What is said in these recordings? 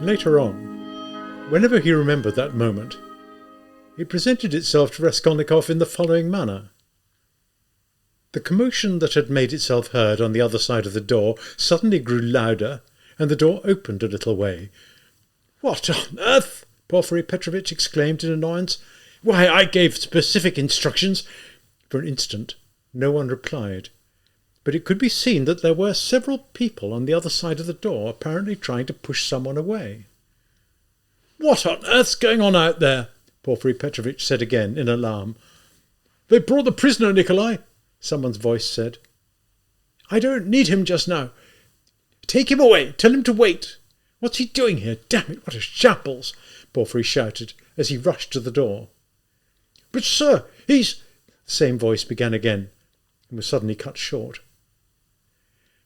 Later on, whenever he remembered that moment, it presented itself to Raskolnikov in the following manner. The commotion that had made itself heard on the other side of the door suddenly grew louder, and the door opened a little way. "What on earth?" Porfiry Petrovitch exclaimed in annoyance. "Why, I gave specific instructions." For an instant no one replied, but it could be seen that there were several people on the other side of the door, apparently trying to push someone away. "What on earth's going on out there?" Porfiry Petrovitch said again in alarm. "They brought the prisoner, Nikolai," someone's voice said. "I don't need him just now." "Take him away. Tell him to wait." "What's he doing here? Damn it, what a shambles!" Porfiry shouted as he rushed to the door. "But, sir, he's—" the same voice began again and was suddenly cut short.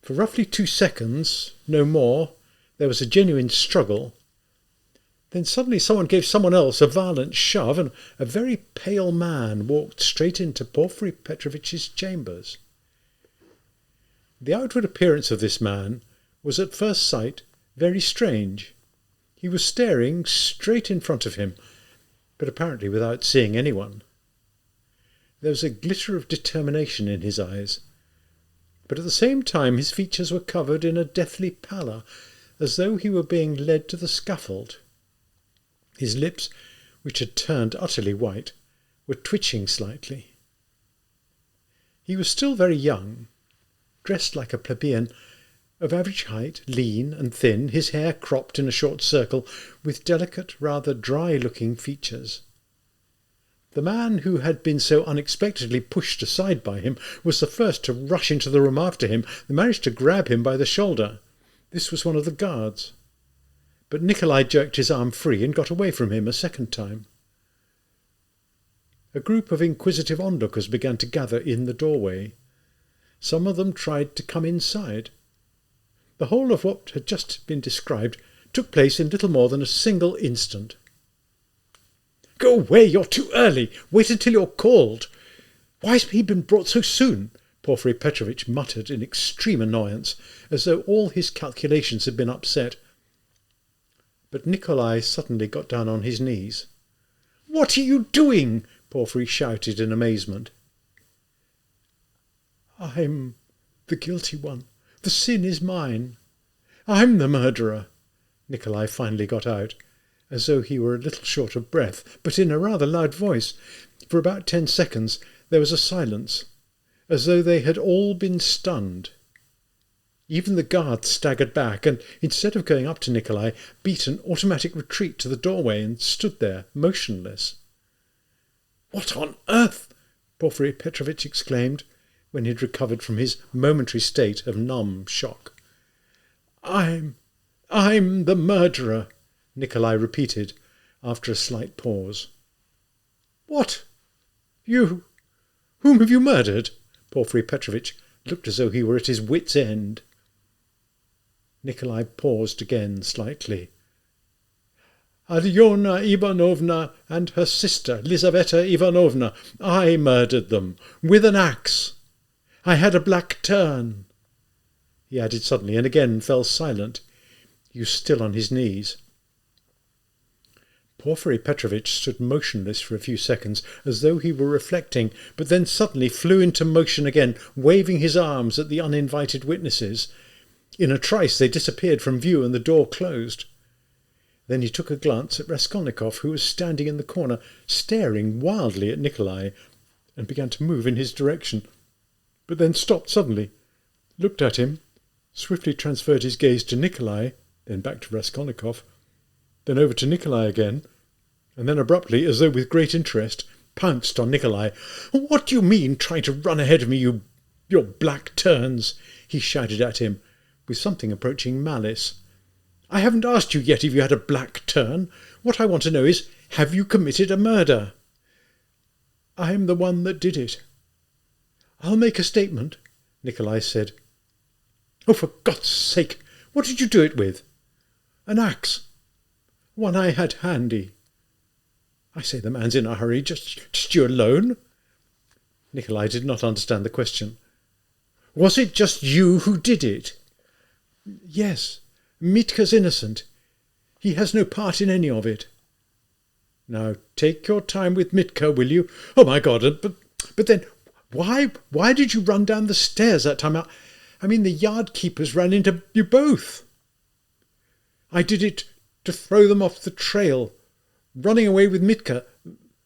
For roughly 2 seconds, no more, there was a genuine struggle. Then suddenly someone gave someone else a violent shove, and a very pale man walked straight into Porfiry Petrovitch's chambers. The outward appearance of this man was at first sight very strange. He was staring straight in front of him, but apparently without seeing anyone. There was a glitter of determination in his eyes, but at the same time his features were covered in a deathly pallor, as though he were being led to the scaffold. His lips, which had turned utterly white, were twitching slightly. He was still very young, dressed like a plebeian, of average height, lean and thin, his hair cropped in a short circle, with delicate, rather dry-looking features. The man who had been so unexpectedly pushed aside by him was the first to rush into the room after him, and managed to grab him by the shoulder. This was one of the guards. But Nikolai jerked his arm free and got away from him a second time. A group of inquisitive onlookers began to gather in the doorway. Some of them tried to come inside. The whole of what had just been described took place in little more than a single instant. "Go away, you're too early. Wait until you're called." "Why's he been brought so soon?" Porfiry Petrovitch muttered in extreme annoyance, as though all his calculations had been upset. But Nikolai suddenly got down on his knees. "What are you doing?" Porfiry shouted in amazement. "I'm the guilty one. The sin is mine. I'm the murderer," Nikolai finally got out, as though he were a little short of breath, but in a rather loud voice. For about 10 seconds there was a silence, as though they had all been stunned. Even the guards staggered back, and instead of going up to Nikolai, beat an automatic retreat to the doorway and stood there, motionless. "What on earth?" Porfiry Petrovitch exclaimed, when he had recovered from his momentary state of numb shock. I'm the murderer," Nikolai repeated, after a slight pause. "What? You? Whom have you murdered?" Porfiry Petrovitch looked as though he were at his wits' end. Nikolai paused again slightly. "Alyona Ivanovna and her sister, Lizaveta Ivanovna. I murdered them, with an axe. I had a black turn," he added suddenly, and again fell silent. He was still on his knees. Porfiry Petrovitch stood motionless for a few seconds, as though he were reflecting, but then suddenly flew into motion again, waving his arms at the uninvited witnesses. In a trice they disappeared from view, and the door closed. Then he took a glance at Raskolnikov, who was standing in the corner, staring wildly at Nikolai, and began to move in his direction, but then stopped suddenly, looked at him, swiftly transferred his gaze to Nikolai, then back to Raskolnikov, then over to Nikolai again, and then abruptly, as though with great interest, pounced on Nikolai. "What do you mean, trying to run ahead of me, your black turns?" he shouted at him, with something approaching malice. "I haven't asked you yet if you had a black turn. What I want to know is, have you committed a murder?" "I'm the one that did it." "I'll make a statement," Nikolai said. "Oh, for God's sake, what did you do it with?" "An axe. One I had handy." "I say, the man's in a hurry. Just you alone?" Nikolai did not understand the question. "Was it just you who did it?" "Yes. Mitka's innocent. He has no part in any of it. Now take your time with Mitka, will you? Oh, my God, but then why did you run down the stairs that time? I mean, the yard keepers ran into you both. I did it to throw them off the trail, running away with Mitka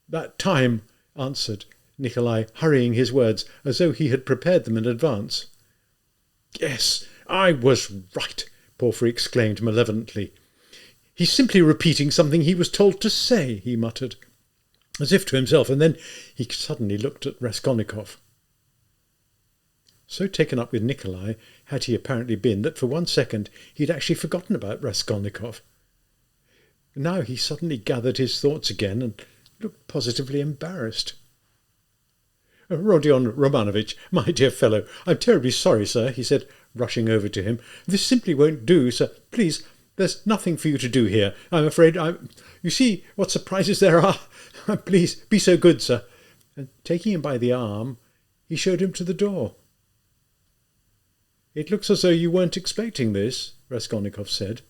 that time, answered Nikolai, hurrying his words as though he had prepared them in advance. Yes, I was right, Porfiry exclaimed malevolently. He's simply repeating something he was told to say, he muttered, as if to himself, and then he suddenly looked at Raskolnikov. So taken up with Nikolai had he apparently been that for 1 second he had actually forgotten about Raskolnikov. Now he suddenly gathered his thoughts again and looked positively embarrassed. Rodion Romanovitch, my dear fellow, I'm terribly sorry, sir, he said, rushing over to him. This simply won't do, sir. Please, there's nothing for you to do here. I'm afraid you see what surprises there are. Please, be so good, sir. And taking him by the arm, he showed him to the door. It looks as though you weren't expecting this, Raskolnikov said.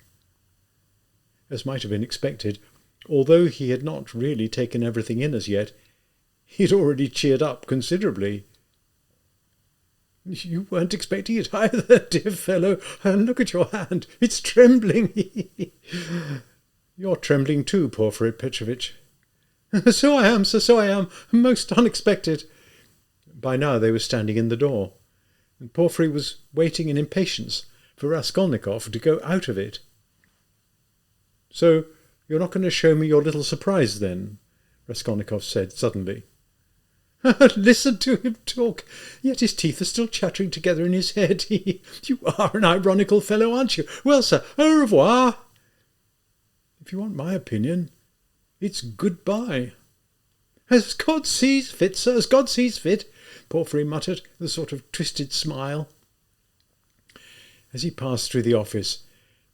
As might have been expected, although he had not really taken everything in as yet, he had already cheered up considerably. You weren't expecting it either, dear fellow. Look at your hand. It's trembling. You're trembling too, Porfiry Petrovitch. So I am, sir, so I am. Most unexpected. By now they were standing in the door, and Porfiry was waiting in impatience for Raskolnikov to go out of it. So you're not going to show me your little surprise, then? Raskolnikov said suddenly. Listen to him talk, yet his teeth are still chattering together in his head. You are an ironical fellow, aren't you? Well, sir, au revoir. If you want my opinion, it's goodbye. As God sees fit, sir, as God sees fit, Porfiry muttered with a sort of twisted smile. As he passed through the office,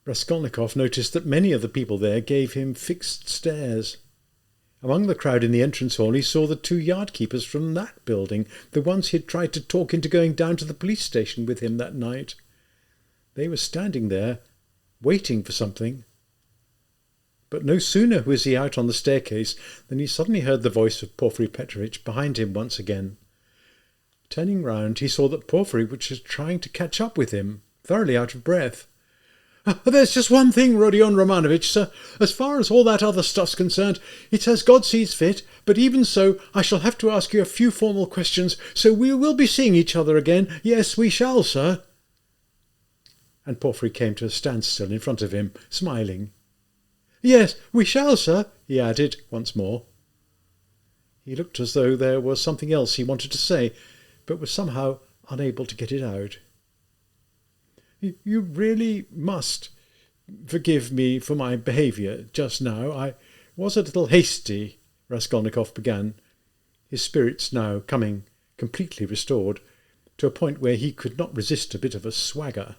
Raskolnikov noticed that many of the people there gave him fixed stares. Among the crowd in the entrance hall he saw the 2 yard keepers from that building, the ones he had tried to talk into going down to the police station with him that night. They were standing there, waiting for something. But no sooner was he out on the staircase than he suddenly heard the voice of Porfiry Petrovitch behind him once again. Turning round, he saw that Porfiry was trying to catch up with him, thoroughly out of breath. There's just one thing, Rodion Romanovitch, sir. As far as all that other stuff's concerned, it's as God sees fit, but even so, I shall have to ask you a few formal questions, so we will be seeing each other again. Yes, we shall, sir. And Porfiry came to a standstill in front of him, smiling. Yes, we shall, sir, he added once more. He looked as though there was something else he wanted to say, but was somehow unable to get it out. You really must forgive me for my behaviour just now. I was a little hasty, Raskolnikov began, his spirits now coming completely restored, to a point where he could not resist a bit of a swagger.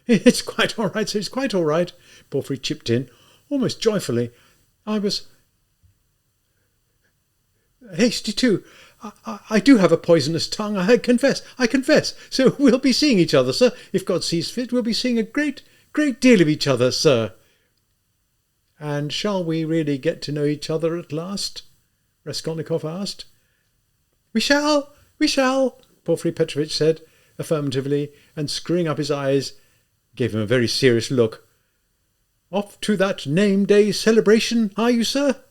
It's quite all right, sir, it's quite all right, Porfiry chipped in, almost joyfully. I was hasty too. I do have a poisonous tongue, I confess. So we'll be seeing each other, sir. If God sees fit, we'll be seeing a great deal of each other, sir. And shall we really get to know each other at last? Raskolnikov asked. We shall, Porfiry Petrovitch said, affirmatively, and screwing up his eyes, gave him a very serious look. Off to that name-day celebration, are you, sir?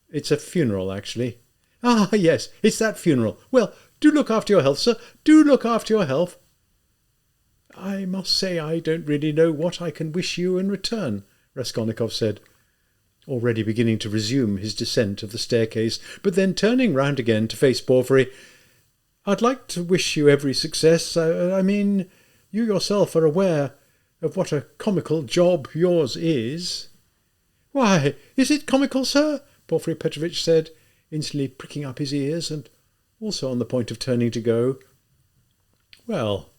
It's a funeral, actually. Ah, yes, it's that funeral. Well, do look after your health, sir. Do look after your health. I must say I don't really know what I can wish you in return, Raskolnikov said, already beginning to resume his descent of the staircase, but then turning round again to face Porfiry. I'd like to wish you every success. I mean, you yourself are aware of what a comical job yours is. Why, is it comical, sir? Porfiry Petrovitch said, instantly pricking up his ears and also on the point of turning to go. Well,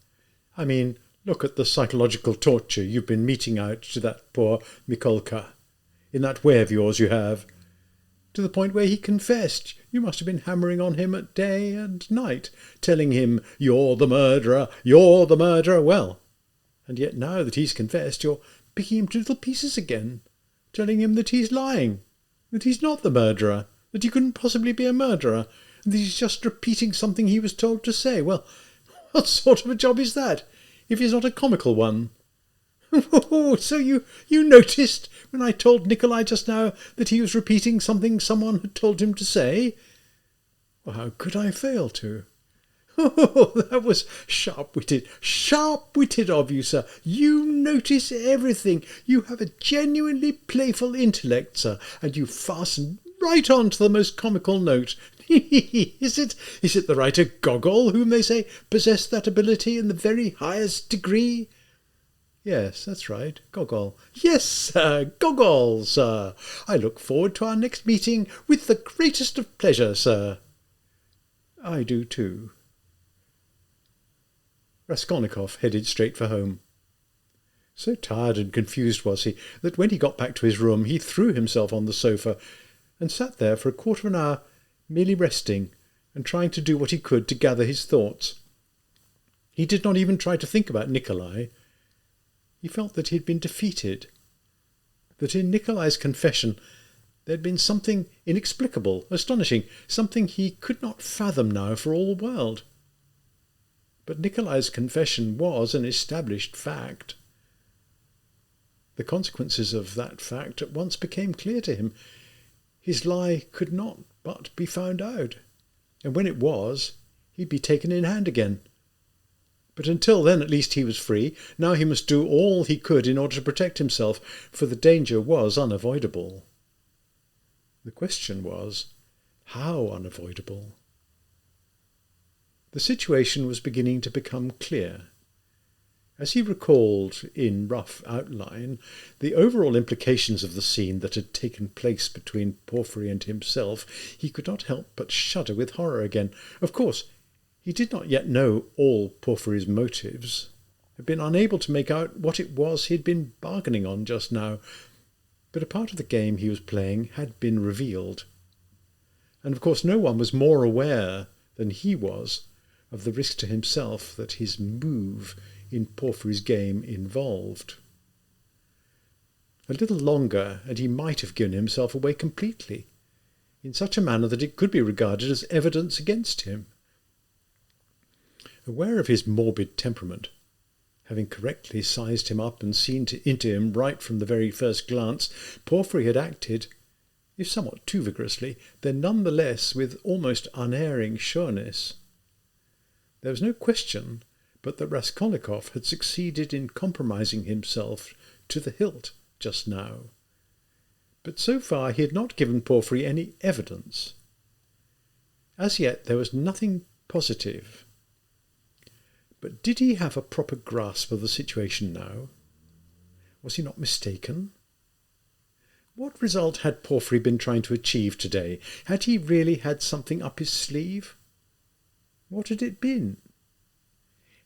I mean, look at the psychological torture you've been meting out to that poor Mikolka, in that way of yours you have, to the point where he confessed. You must have been hammering on him at day and night, telling him, you're the murderer. Well, and yet now that he's confessed, you're picking him to little pieces again, telling him that he's lying, that he's not the murderer, that he couldn't possibly be a murderer, and that he's just repeating something he was told to say. Well, what sort of a job is that, if it's not a comical one? Oh, so you noticed when I told Nikolai just now that he was repeating something someone had told him to say? Well, how could I fail to? Oh, that was sharp-witted of you, sir. You notice everything. You have a genuinely playful intellect, sir, and you fasten right on to the most comical note. Is it the writer Gogol whom they say possessed that ability in the very highest degree? Yes, that's right, Gogol. Yes, sir, Gogol, sir. I look forward to our next meeting with the greatest of pleasure, sir. I do too. Raskolnikov headed straight for home. So tired and confused was he that when he got back to his room he threw himself on the sofa and sat there for a quarter of an hour, merely resting and trying to do what he could to gather his thoughts. He did not even try to think about Nikolai. He felt that he had been defeated, that in Nikolai's confession there had been something inexplicable, astonishing, something he could not fathom now for all the world. But Nikolai's confession was an established fact. The consequences of that fact at once became clear to him. His lie could not but be found out, and when it was, he'd be taken in hand again. But until then at least he was free. Now he must do all he could in order to protect himself, for the danger was unavoidable. The question was, how unavoidable? The situation was beginning to become clear. As he recalled in rough outline the overall implications of the scene that had taken place between Porfiry and himself, he could not help but shudder with horror again. Of course, he did not yet know all Porfiry's motives, had been unable to make out what it was he had been bargaining on just now, but a part of the game he was playing had been revealed. And of course no one was more aware than he was of the risk to himself that his move in Porfiry's game involved. A little longer, and he might have given himself away completely, in such a manner that it could be regarded as evidence against him. Aware of his morbid temperament, having correctly sized him up and seen into him right from the very first glance, Porfiry had acted, if somewhat too vigorously, then none the less with almost unerring sureness. There was no question but that Raskolnikov had succeeded in compromising himself to the hilt just now. But so far he had not given Porfiry any evidence. As yet there was nothing positive. But did he have a proper grasp of the situation now? Was he not mistaken? What result had Porfiry been trying to achieve today? Had he really had something up his sleeve? What had it been?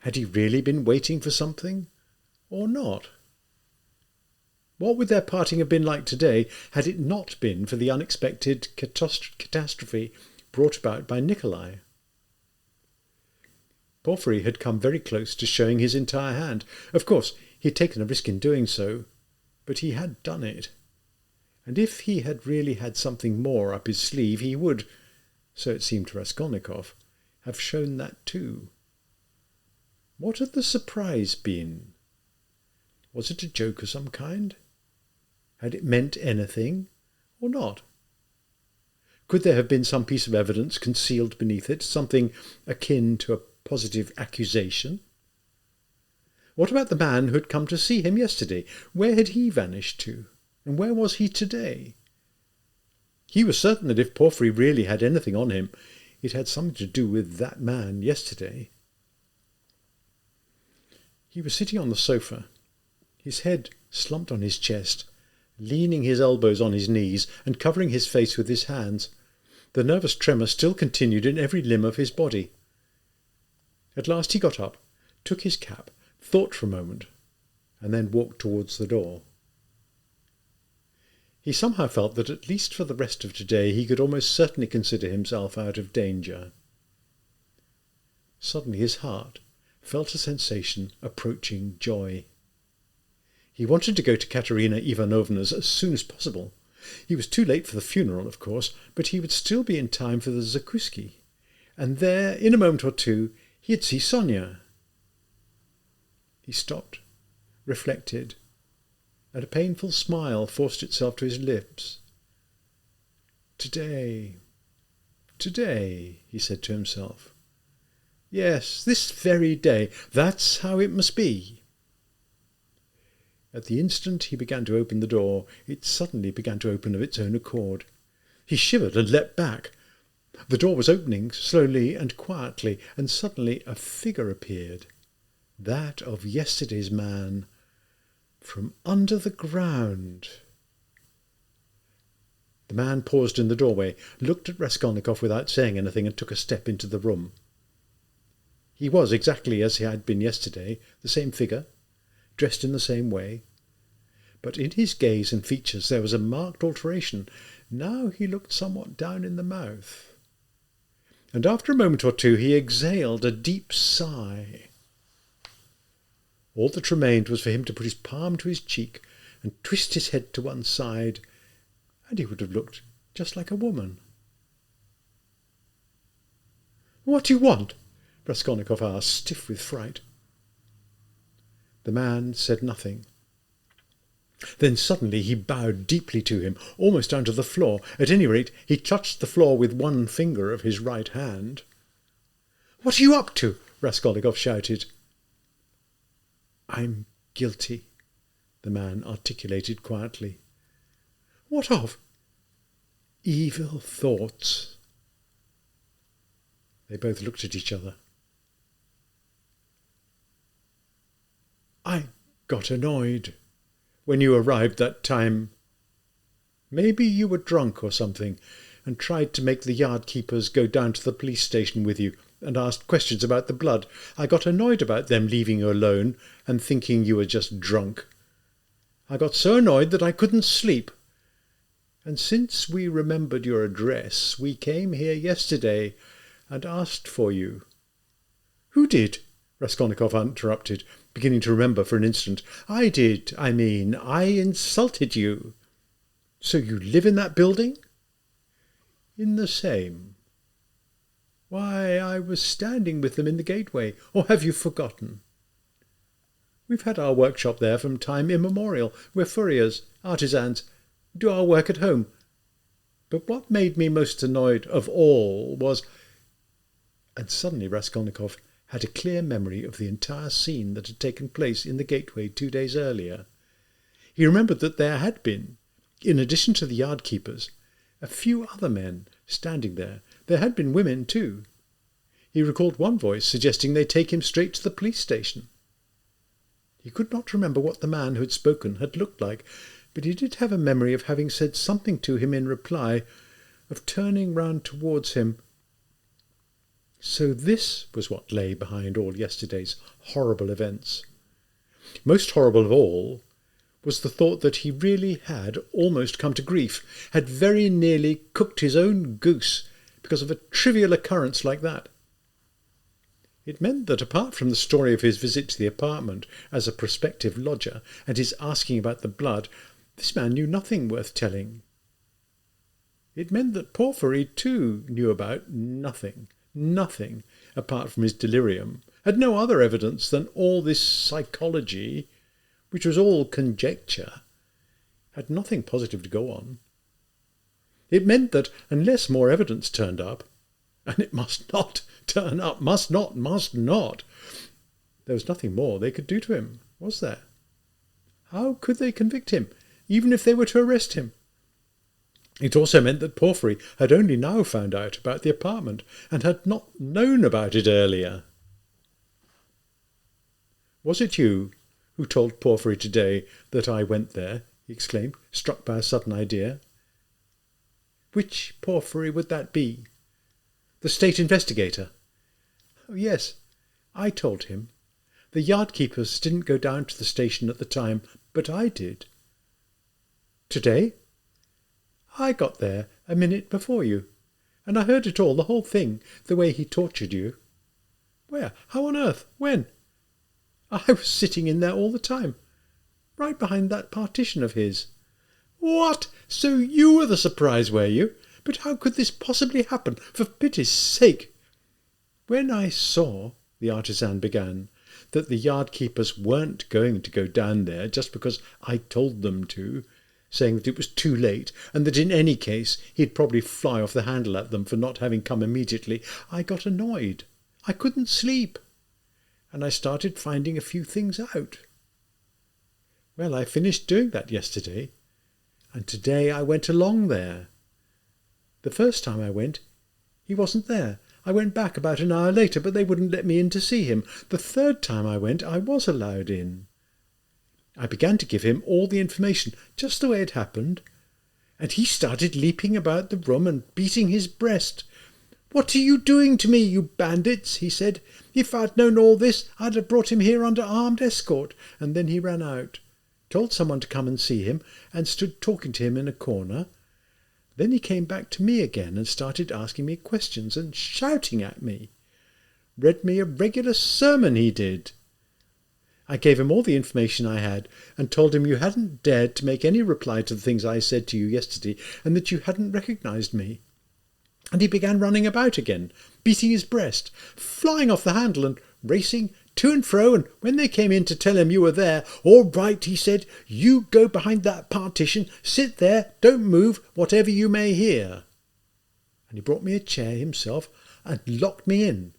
Had he really been waiting for something, or not? What would their parting have been like today had it not been for the unexpected catastrophe brought about by Nikolai? Porfiry had come very close to showing his entire hand. Of course, he had taken a risk in doing so, but he had done it. And if he had really had something more up his sleeve, he would, so it seemed to Raskolnikov, have shown that too. What had the surprise been? Was it a joke of some kind? Had it meant anything, or not? Could there have been some piece of evidence concealed beneath it, something akin to a positive accusation? What about the man who had come to see him yesterday? Where had he vanished to, and where was he today? He was certain that if Porfiry really had anything on him, it had something to do with that man yesterday. He was sitting on the sofa, his head slumped on his chest, leaning his elbows on his knees and covering his face with his hands. The nervous tremor still continued in every limb of his body. At last he got up, took his cap, thought for a moment, and then walked towards the door. He somehow felt that at least for the rest of today he could almost certainly consider himself out of danger. Suddenly his heart felt a sensation approaching joy. He wanted to go to Katerina Ivanovna's as soon as possible. He was too late for the funeral, of course, but he would still be in time for the zakuski. And there, in a moment or two, he'd see Sonia. He stopped, reflected, and a painful smile forced itself to his lips. Today, he said to himself. Yes, this very day, that's how it must be. At the instant he began to open the door, it suddenly began to open of its own accord. He shivered and leapt back. The door was opening slowly and quietly, and suddenly a figure appeared, that of yesterday's man, from under the ground. The man paused in the doorway, looked at Raskolnikov without saying anything, and took a step into the room. He was exactly as he had been yesterday, the same figure, dressed in the same way. But in his gaze and features there was a marked alteration. Now he looked somewhat down in the mouth. And after a moment or two he exhaled a deep sigh. All that remained was for him to put his palm to his cheek and twist his head to one side, and he would have looked just like a woman. "What do you want?" Raskolnikov asked, stiff with fright. The man said nothing. Then suddenly he bowed deeply to him, almost down to the floor. At any rate, he touched the floor with one finger of his right hand. "What are you up to?" Raskolnikov shouted. "I'm guilty," the man articulated quietly. "What of?" "Evil thoughts." They both looked at each other. "I got annoyed when you arrived that time. Maybe you were drunk or something, and tried to make the yard keepers go down to the police station with you and asked questions about the blood. I got annoyed about them leaving you alone and thinking you were just drunk. I got so annoyed that I couldn't sleep. And since we remembered your address, we came here yesterday and asked for you." "Who did?" Raskolnikov interrupted, beginning to remember for an instant. "I did, I mean. I insulted you." "So you live in that building?" "In the same." "Why, I was standing with them in the gateway. Or have you forgotten?" "We've had our workshop there from time immemorial. We're furriers, artisans, do our work at home. But what made me most annoyed of all was—" And suddenly Raskolnikov had a clear memory of the entire scene that had taken place in the gateway 2 days earlier. He remembered that there had been, in addition to the yard keepers, a few other men standing there. There had been women too. He recalled one voice suggesting they take him straight to the police station. He could not remember what the man who had spoken had looked like, but he did have a memory of having said something to him in reply, of turning round towards him. So this was what lay behind all yesterday's horrible events. Most horrible of all was the thought that he really had almost come to grief, had very nearly cooked his own goose because of a trivial occurrence like that. It meant that apart from the story of his visit to the apartment as a prospective lodger and his asking about the blood, this man knew nothing worth telling. It meant that Porfiry too knew about nothing apart from his delirium, had no other evidence than all this psychology, which was all conjecture, had nothing positive to go on. It meant that unless more evidence turned up, and it must not turn up, must not, there was nothing more they could do to him, was there? How could they convict him, even if they were to arrest him? It also meant that Porfiry had only now found out about the apartment and had not known about it earlier. "Was it you who told Porfiry today that I went there?" he exclaimed, struck by a sudden idea. "Which Porfiry would that be? The state investigator?" "Oh, yes, I told him. The yard keepers didn't go down to the station at the time, but I did." "Today?" "I got there a minute before you, and I heard it all, the whole thing, the way he tortured you." "Where? How on earth? When?" "I was sitting in there all the time." right behind that partition of his." "What? So you were the surprise, were you? But how could this possibly happen? For pity's sake!" "When I saw," the artisan began, "that the yard keepers weren't going to go down there just because I told them to, saying that it was too late, and that in any case he'd probably fly off the handle at them for not having come immediately, I got annoyed. I couldn't sleep. And I started finding a few things out. Well, I finished doing that yesterday, and today I went along there. The first time I went, he wasn't there. I went back about an hour later, but they wouldn't let me in to see him. The third time I went, I was allowed in. I began to give him all the information, just the way it happened, and he started leaping about the room and beating his breast. 'What are you doing to me, you bandits?' he said. 'If I'd known all this, I'd have brought him here under armed escort.' And then he ran out, told someone to come and see him, and stood talking to him in a corner. Then he came back to me again and started asking me questions and shouting at me. Read me a regular sermon, he did. I gave him all the information I had and told him you hadn't dared to make any reply to the things I said to you yesterday and that you hadn't recognised me. And he began running about again, beating his breast, flying off the handle and racing to and fro, and when they came in to tell him you were there, 'All right,' he said, 'you go behind that partition, sit there, don't move, whatever you may hear.' And he brought me a chair himself and locked me in.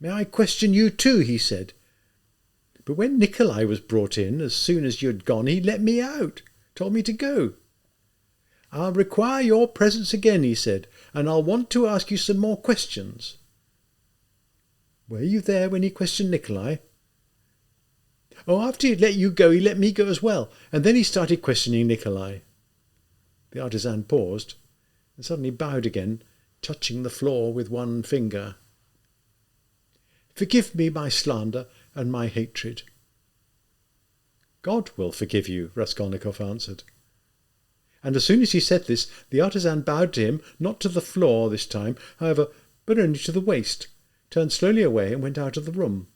'May I question you too?' he said. But when Nikolai was brought in, as soon as you had gone, he let me out, told me to go. 'I'll require your presence again,' he said, 'and I'll want to ask you some more questions.' Were you there when he questioned Nikolai?" "Oh, after he'd let you go, he let me go as well, and then he started questioning Nikolai." The artisan paused, and suddenly bowed again, touching the floor with one finger. "Forgive me my slander and my hatred." "God will forgive you," Raskolnikov answered. And as soon as he said this, the artisan bowed to him, not to the floor this time, however, but only to the waist, turned slowly away and went out of the room.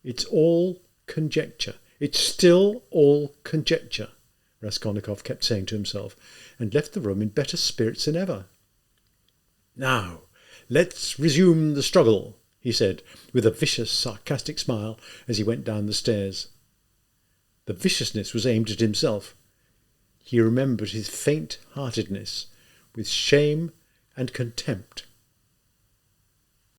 "It's all conjecture. It's still all conjecture," Raskolnikov kept saying to himself, and left the room in better spirits than ever. "Now, let's resume the struggle," he said, with a vicious, sarcastic smile as he went down the stairs. The viciousness was aimed at himself. He remembered his faint-heartedness with shame and contempt.